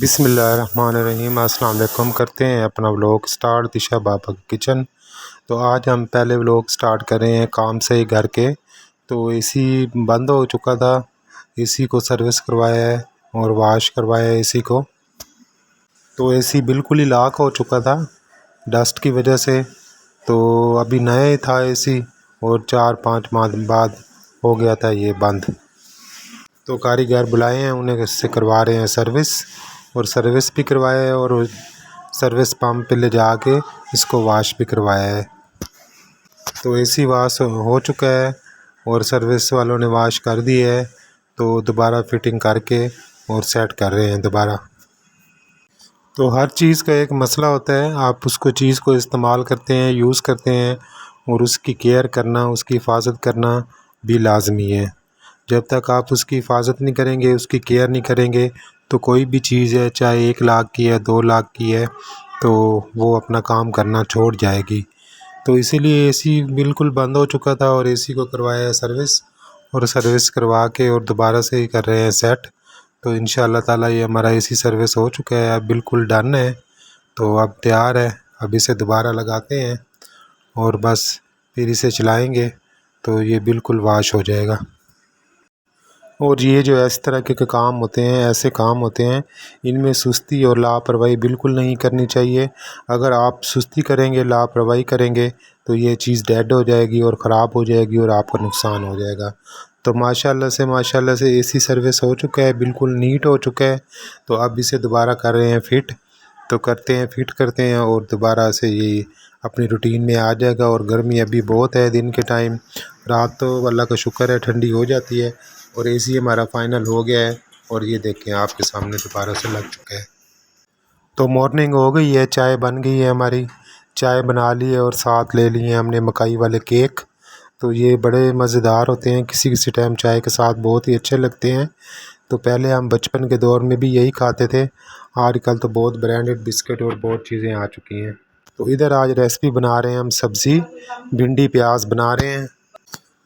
बिस्मिल्लाहिर्रहमानिर्रहीम। अस्सलाम वालेकुम। करते हैं अपना व्लॉग स्टार्ट दिशा बाबा किचन। तो आज हम पहले व्लॉग स्टार्ट कर रहे हैं काम से ही घर के। तो एसी बंद हो चुका था, एसी को सर्विस करवाया है और वाश करवाया है एसी को। तो एसी बिल्कुल ही लॉक हो चुका था डस्ट की वजह से। तो अभी नया ही था एसी और 4-5 माह बाद हो गया था ये बंद। तो कारीगर बुलाए हैं, उन्हें इससे करवा रहे हैं सर्विस, और सर्विस भी करवाया है और सर्विस पंप पे ले जाके इसको वाश भी करवाया है। तो एसी वाश हो चुका है और सर्विस वालों ने वाश कर दी है। तो दोबारा फिटिंग करके और सेट कर रहे हैं दोबारा। तो हर चीज़ का एक मसला होता है, आप उसको चीज़ को इस्तेमाल करते हैं, यूज़ करते हैं, और उसकी केयर करना, उसकी हिफाजत करना भी लाजमी है। जब तक आप उसकी हिफाजत नहीं करेंगे, उसकी केयर नहीं करेंगे, तो कोई भी चीज़ है, चाहे 1 लाख की है, 2 लाख की है, तो वो अपना काम करना छोड़ जाएगी। तो इसीलिए एसी बिल्कुल बंद हो चुका था और एसी को करवाया है सर्विस, और सर्विस करवा के और दोबारा से ही कर रहे हैं सेट। तो इंशाअल्लाह ताला ये हमारा एसी सर्विस हो चुका है, अब बिल्कुल डन है। तो अब तैयार है, अब इसे दोबारा लगाते हैं और बस फिर इसे चलाएँगे तो ये बिल्कुल वाश हो जाएगा। और ये जो इस तरह के काम होते हैं, ऐसे काम होते हैं, इनमें सुस्ती और लापरवाही बिल्कुल नहीं करनी चाहिए। अगर आप सुस्ती करेंगे, लापरवाही करेंगे, तो ये चीज़ डेड हो जाएगी और ख़राब हो जाएगी और आपका नुकसान हो जाएगा। तो माशाल्लाह से एसी सर्विस हो चुका है, बिल्कुल नीट हो चुका है। तो अब इसे दोबारा कर रहे हैं फिट। तो करते हैं, फिट करते हैं और दोबारा से ये अपनी रूटीन में आ जाएगा। और गर्मी अभी बहुत है दिन के टाइम, रात तो अल्लाह का शुक्र है ठंडी हो जाती है। और एसी हमारा फाइनल हो गया है और ये देखें आपके सामने दोबारा से लग चुका है। तो मॉर्निंग हो गई है, चाय बन गई है हमारी, चाय बना ली है और साथ ले लिए हमने मकाई वाले केक। तो ये बड़े मज़ेदार होते हैं, किसी किसी टाइम चाय के साथ बहुत ही अच्छे लगते हैं। तो पहले हम बचपन के दौर में भी यही खाते थे, आजकल तो बहुत ब्रांडेड बिस्किट और बहुत चीज़ें आ चुकी हैं। तो इधर आज रेसिपी बना रहे हैं हम, सब्ज़ी भिंडी प्याज बना रहे हैं।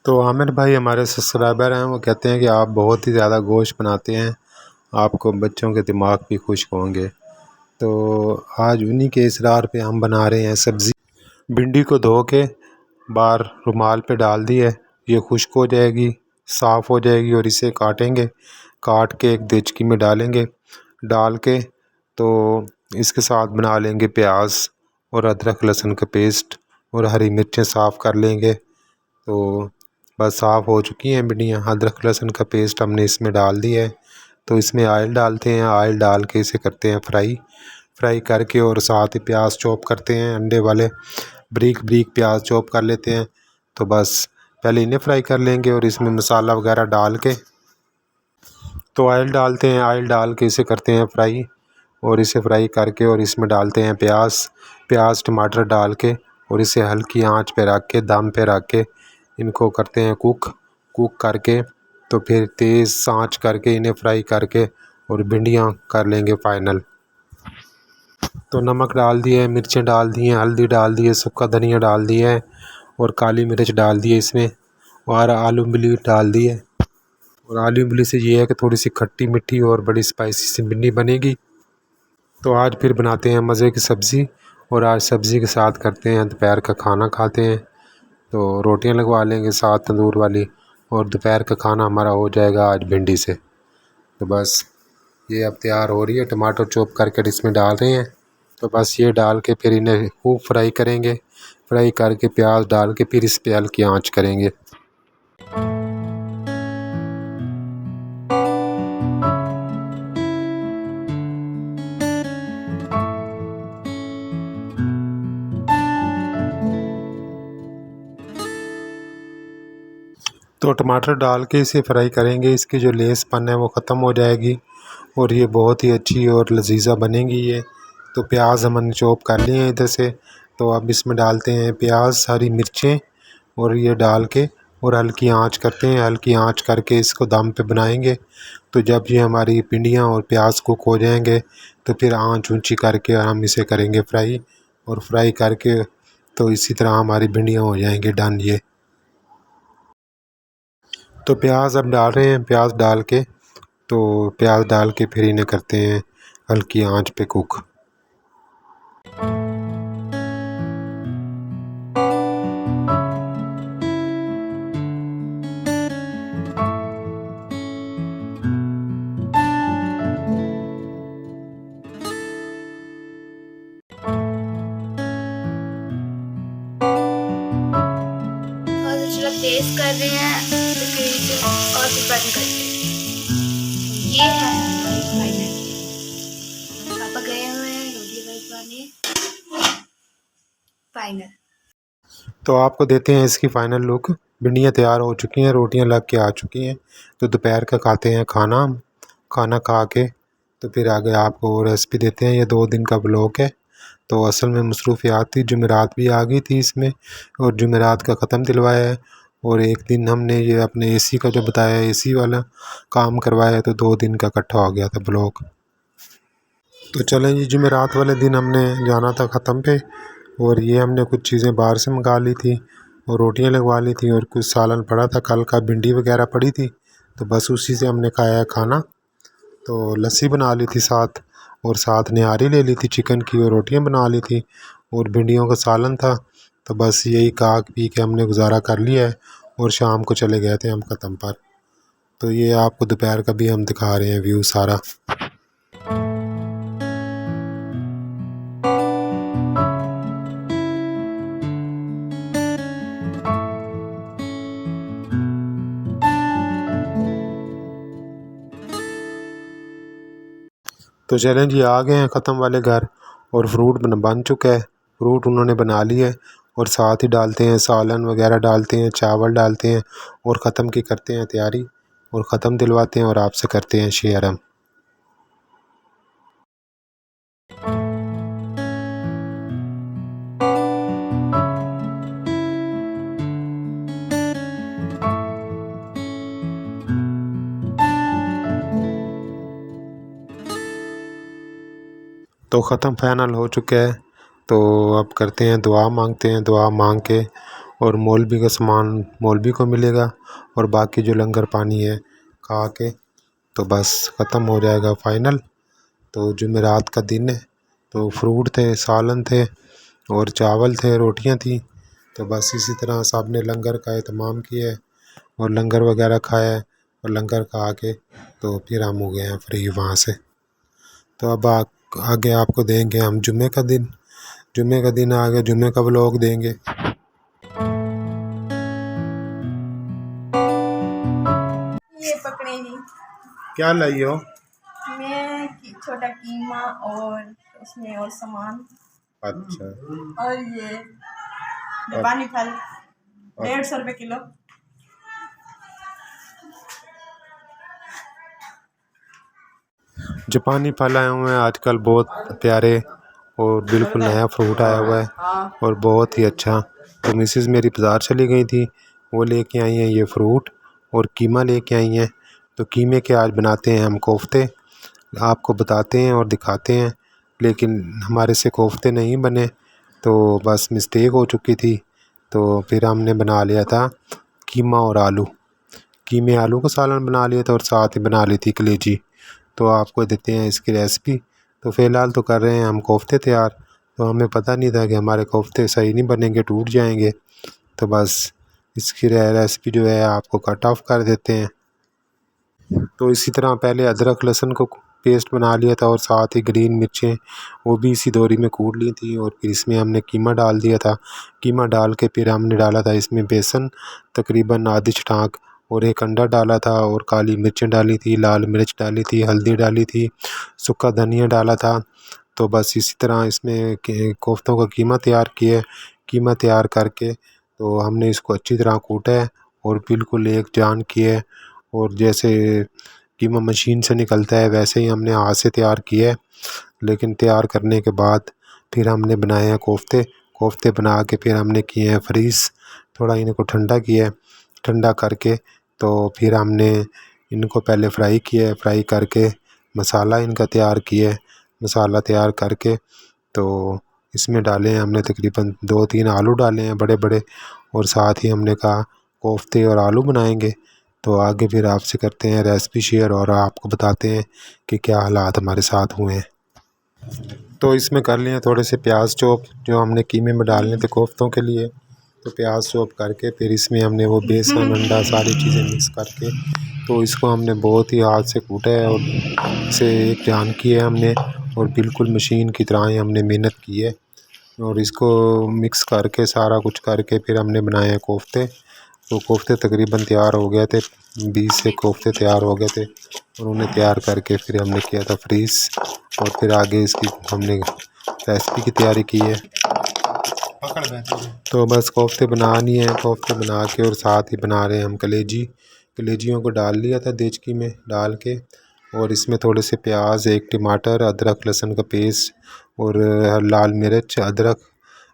तो आमिर भाई हमारे सब्सक्राइबर हैं, वो कहते हैं कि आप बहुत ही ज़्यादा गोश्त बनाते हैं, आपको बच्चों के दिमाग भी खुश होंगे। तो आज उन्हीं के इसरार पे हम बना रहे हैं सब्ज़ी। भिंडी को धो के बाहर रुमाल पे डाल दी है, ये खुश्क हो जाएगी, साफ़ हो जाएगी, और इसे काटेंगे। काट के एक देचकी में डालेंगे, डाल के तो इसके साथ बना लेंगे प्याज और अदरक लहसुन का पेस्ट, और हरी मिर्चें साफ़ कर लेंगे। तो बस साफ़ हो चुकी हैं भिंडियाँ, अदरक लहसुन का पेस्ट हमने इसमें डाल दिया है। तो इसमें ऑयल डालते हैं, ऑयल डाल के इसे करते हैं फ्राई करके, और साथ ही प्याज चॉप करते हैं, अंडे वाले बारीक बारीक प्याज चॉप कर लेते हैं। तो बस पहले इन्हें फ्राई कर लेंगे और इसमें मसाला वगैरह डाल के तो ऑयल डालते हैं, ऑयल डाल के इसे करते हैं फ्राई, और इसे फ्राई करके और इसमें डालते हैं प्याज टमाटर डाल के, और इसे हल्की आंच पे रख के, दम पे रख के इनको करते हैं कुक करके। तो फिर तेज़ आंच करके इन्हें फ्राई करके और भिंडियाँ कर लेंगे फाइनल। तो नमक डाल दिए, मिर्चें डाल दी हैं, हल्दी डाल दी है, सूखा धनिया डाल दिया है, और काली मिर्च डाल दी है इसमें, और आलू इमली डाल दी है। और आलू इमली से ये है कि थोड़ी सी खट्टी मिट्टी और बड़ी स्पाइसी सी भिंडी बनेगी। तो आज फिर बनाते हैं मज़े की सब्ज़ी, और आज सब्ज़ी के साथ करते हैं दोपहर का खाना खाते हैं। तो रोटियां लगवा लेंगे साथ तंदूर वाली, और दोपहर का खाना हमारा हो जाएगा आज भिंडी से। तो बस ये अब तैयार हो रही है, टमाटर चॉप करके इसमें डाल रहे हैं। तो बस ये डाल के फिर इन्हें खूब फ्राई करेंगे, फ्राई करके प्याज डाल के फिर इस पे हल्की आंच करेंगे। तो टमाटर डाल के इसे फ्राई करेंगे, इसकी जो लेसपन है वो ख़त्म हो जाएगी, और ये बहुत ही अच्छी और लजीजा बनेगी ये। तो प्याज हमने चॉप कर लिए हैं इधर से। तो अब इसमें डालते हैं प्याज, हरी मिर्चें, और ये डाल के और हल्की आंच करते हैं, हल्की आंच करके इसको दम पे बनाएंगे। तो जब ये हमारी भिंडियाँ और प्याज कुक हो जाएंगे, तो फिर आंच ऊंची करके हम इसे करेंगे फ्राई, और फ्राई करके तो इसी तरह हमारी भिंडियाँ हो जाएंगी डन ये। तो प्याज अब डाल रहे हैं, प्याज डाल के फिर इन्हें करते हैं हल्की आंच पे कुक। टेस्ट कर रहे हैं और फिर बंद करते हैं। ये है फाइनल। पापा गए हुए हैं रोटी बनाने। फाइनल तो आपको देते हैं इसकी फ़ाइनल लुक। भिंडियाँ तैयार हो चुकी हैं, रोटियां लग के आ चुकी हैं। तो दोपहर का खाते हैं खाना। खाना खा के तो फिर आगे आपको रेसिपी देते हैं। ये 2 दिन का ब्लॉग है। तो असल में मसरूफियात थी, जुमेरात भी आ गई थी इसमें, और जुमेरात का ख़त्म दिलवाया है। और एक दिन हमने ये अपने एसी का जो बताया, एसी वाला काम करवाया है, तो 2 दिन का इकट्ठा हो गया था ब्लॉग। तो चलें जी, जुमेरात वाले दिन हमने जाना था ख़त्म पे, और ये हमने कुछ चीज़ें बाहर से मंगा ली थी और रोटियां लगवा ली थी, और कुछ सालन पड़ा था, कल का भिंडी वगैरह पड़ी थी, तो बस उसी से हमने खाया है खाना। तो लस्सी बना ली थी साथ, और साथ निहारी ले ली थी चिकन की, और रोटियां बना ली थी, और भिंडियों का सालन था। तो बस यही खा पी के हमने गुजारा कर लिया है, और शाम को चले गए थे हम ख़त्म पर। तो ये आपको दोपहर का भी हम दिखा रहे हैं व्यू सारा। तो चलें जी, आ गए हैं ख़त्म वाले घर, और फ्रूट बन चुका है। फ्रूट उन्होंने बना लिया है, और साथ ही डालते हैं सालन वगैरह, डालते हैं चावल डालते हैं, और ख़त्म की करते हैं तैयारी, और ख़त्म दिलवाते हैं, और आपसे करते हैं शेयर हम। तो ख़त्म फाइनल हो चुका है। तो अब करते हैं दुआ, मांगते हैं, दुआ मांग के, और मौलवी का सामान मौलवी को मिलेगा, और बाकी जो लंगर पानी है खा के तो बस ख़त्म हो जाएगा फ़ाइनल। तो जुमेरात का दिन है, तो फ्रूट थे, सालन थे, और चावल थे, रोटियां थी। तो बस इसी तरह सब ने लंगर का एहतमाम किया है, और लंगर वगैरह खाया है, और लंगर खा के तो फिर हम हो गए हैं फ्री वहाँ से। तो अब आगे आपको देंगे हम जुम्मे का दिन। जुम्मे का दिन आ गया, जुम्मे का व्लॉग देंगे। ये पकड़े नहीं। क्या लाई हो? मैं छोटा कीमा और उसमें और सामान। अच्छा। और ये जापानी फल 150 रुपये किलो। जापानी फल आए हुए हैं आजकल, बहुत प्यारे, और बिल्कुल नया फ्रूट आया हुआ है, और बहुत ही अच्छा। तो मिसेस मेरी बाज़ार चली गई थी, वो लेके आई हैं ये फ्रूट, और कीमा लेके आई हैं। तो कीमे के आज बनाते हैं हम कोफ्ते, आपको बताते हैं और दिखाते हैं। लेकिन हमारे से कोफ्ते नहीं बने, तो बस मिस्टेक हो चुकी थी। तो फिर हमने बना लिया था कीमा और आलू। कीमे आलू का सालन बना लिया था, और साथ ही बना ली थी कलेजी। तो आपको देते हैं इसकी रेसिपी। तो फ़िलहाल तो कर रहे हैं हम कोफ्ते तैयार। तो हमें पता नहीं था कि हमारे कोफ्ते सही नहीं बनेंगे, टूट जाएंगे। तो बस इसकी रेसिपी जो है आपको कट ऑफ कर देते हैं। तो इसी तरह पहले अदरक लहसुन को पेस्ट बना लिया था, और साथ ही ग्रीन मिर्चें वो भी इसी दोरी में कूट ली थी, और फिर इसमें हमने कीमा डाल दिया था। कीमा डाल के फिर हमने डाला था इसमें बेसन, तकरीबन आधी छटाक, और एक अंडा डाला था, और काली मिर्चें डाली थी, लाल मिर्च डाली थी, हल्दी डाली थी, सूखा धनिया डाला था। तो बस इसी तरह इसमें कोफ्तों का कीमा तैयार किया। कीमा तैयार करके तो हमने इसको अच्छी तरह कूटा है, और बिल्कुल एक जान किया है, और जैसे कीमा मशीन से निकलता है वैसे ही हमने हाथ से तैयार किया है। लेकिन तैयार करने के बाद फिर हमने बनाए हैं कोफ्ते। कोफ्ते बना के फिर हमने किए हैं फ्रीज़, थोड़ा इनको ठंडा किया है। ठंडा करके तो फिर हमने इनको पहले फ्राई किया है, फ्राई करके मसाला इनका तैयार किया है। मसाला तैयार करके तो इसमें डाले हैं हमने तकरीबन 2-3 आलू डाले हैं बड़े बड़े, और साथ ही हमने कहा कोफ्ते और आलू बनाएंगे। तो आगे फिर आपसे करते हैं रेसिपी शेयर, और आपको बताते हैं कि क्या हालात हमारे साथ हुए हैं। तो इसमें कर लिए थोड़े से प्याज चॉप जो हमने कीमे में डालने थे कोफ्तों के लिए। तो प्याज चॉप करके फिर इसमें हमने वो बेसन अंडा सारी चीज़ें मिक्स करके तो इसको हमने बहुत ही हाथ से कूटा है और इसे एक जान की है हमने और बिल्कुल मशीन की तरह ही हमने मेहनत की है। और इसको मिक्स करके सारा कुछ करके फिर हमने बनाए हैं कोफ्ते। तो कोफ्ते तकरीबन तैयार हो गए थे, 20 से कोफ्ते तैयार हो गए थे और उन्हें तैयार करके फिर हमने किया था फ्रीज़। और फिर आगे इसकी हमने रेसिपी की तैयारी की है। तो बस कोफ्ते बनानी है, कोफ्ते बना के और साथ ही बना रहे हैं हम कलेजियों को डाल लिया था देचकी में डाल के और इसमें थोड़े से प्याज, एक टमाटर, अदरक लहसुन का पेस्ट और लाल मिर्च, अदरक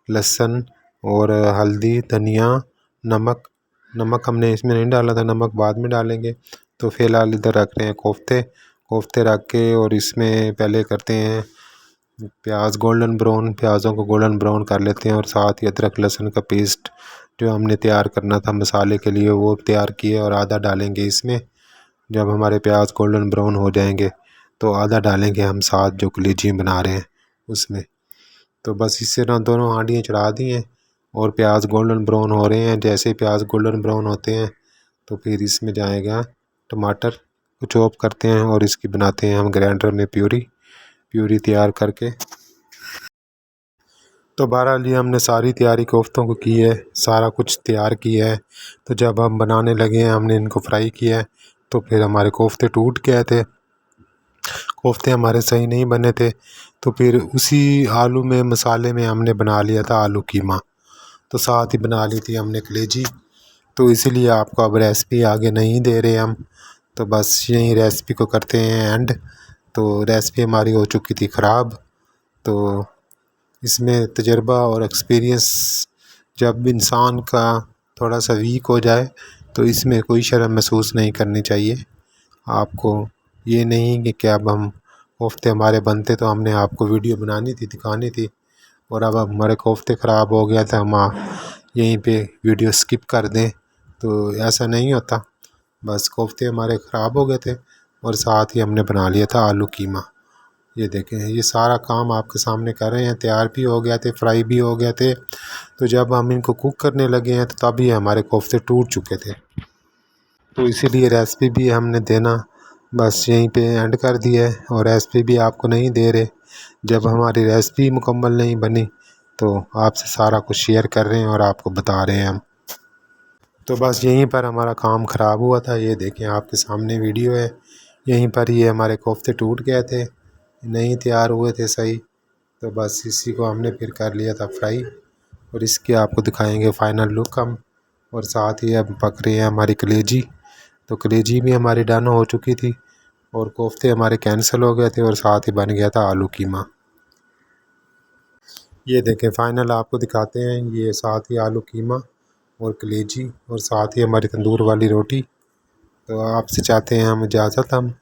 लहसुन और हल्दी, धनिया, नमक हमने इसमें नहीं डाला था, नमक बाद में डालेंगे। तो फ़िलहाल इधर रख रहे हैं कोफ्ते रख के और इसमें पहले करते हैं प्याज़ों को गोल्डन ब्राउन कर लेते हैं और साथ ही अदरक लहसुन का पेस्ट जो हमने तैयार करना था मसाले के लिए वो तैयार किए और आधा डालेंगे इसमें। जब हमारे प्याज गोल्डन ब्राउन हो जाएंगे तो आधा डालेंगे हम साथ जो कलेजी बना रहे हैं उसमें। तो बस इससे ना दोनों हांडियाँ चढ़ा दी हैं और प्याज गोल्डन ब्राउन हो रहे हैं। जैसे प्याज गोल्डन ब्राउन होते हैं तो फिर इसमें जाएगा टमाटर को चॉप करते हैं और इसकी बनाते हैं हम ग्राइंडर में प्यूरी तैयार करके। तो बहरहाल ये हमने सारी तैयारी कोफ्तों को की है, सारा कुछ तैयार किया है। तो जब हम बनाने लगे हैं हमने इनको फ्राई किया है तो फिर हमारे कोफ्ते टूट गए थे, कोफ्ते हमारे सही नहीं बने थे। तो फिर उसी आलू में मसाले में हमने बना लिया था आलू कीमा, तो साथ ही बना ली थी हमने कलेजी। तो इसीलिए आपको अब रेसिपी आगे नहीं दे रहे हम, तो बस यही रेसिपी को करते हैं एंड। तो रेसिपी हमारी हो चुकी थी ख़राब। तो इसमें तजर्बा और एक्सपीरियंस जब इंसान का थोड़ा सा वीक हो जाए तो इसमें कोई शर्म महसूस नहीं करनी चाहिए आपको। ये नहीं कि अब हम कोफ्ते हमारे बनते तो हमने आपको वीडियो बनानी थी, दिखानी थी और अब हमारे कोफ्ते ख़राब हो गया था हम यहीं पे वीडियो स्किप कर दें, तो ऐसा नहीं होता। बस कोफ्ते हमारे ख़राब हो गए थे और साथ ही हमने बना लिया था आलू कीमा। ये देखें ये सारा काम आपके सामने कर रहे हैं, तैयार भी हो गया थे, फ्राई भी हो गए थे। तो जब हम इनको कुक करने लगे हैं तो तभी हमारे कोफ्ते टूट चुके थे। तो इसीलिए रेसिपी भी हमने देना बस यहीं पे एंड कर दिया है और रेसिपी भी आपको नहीं दे रहे। जब हमारी रेसिपी मुकम्मल नहीं बनी तो आपसे सारा कुछ शेयर कर रहे हैं और आपको बता रहे हैं हम। तो बस यहीं पर हमारा काम ख़राब हुआ था। ये देखें आपके सामने वीडियो है, यहीं पर ये हमारे कोफ्ते टूट गए थे, नहीं तैयार हुए थे सही। तो बस इसी को हमने फिर कर लिया था फ्राई और इसके आपको दिखाएंगे फ़ाइनल लुक हम। और साथ ही अब पक रही है हमारी कलेजी। तो कलेजी भी हमारी डन हो चुकी थी और कोफ्ते हमारे कैंसिल हो गए थे और साथ ही बन गया था आलू कीमा। ये देखें फ़ाइनल आपको दिखाते हैं, ये साथ ही आलू कीमा और कलेजी और साथ ही हमारी तंदूर वाली रोटी। तो आपसे चाहते हैं हम इजाज़त, हम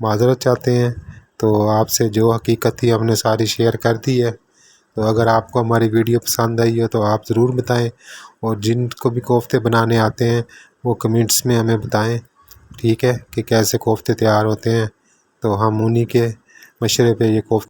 माज़रत चाहते हैं। तो आपसे जो हकीकत थी हमने सारी शेयर कर दी है। तो अगर आपको हमारी वीडियो पसंद आई हो तो आप ज़रूर बताएं और जिनको भी कोफ्ते बनाने आते हैं वो कमेंट्स में हमें बताएं, ठीक है, कि कैसे कोफ्ते तैयार होते हैं। तो हम उन्हीं के मशरे पे ये कोफ्ते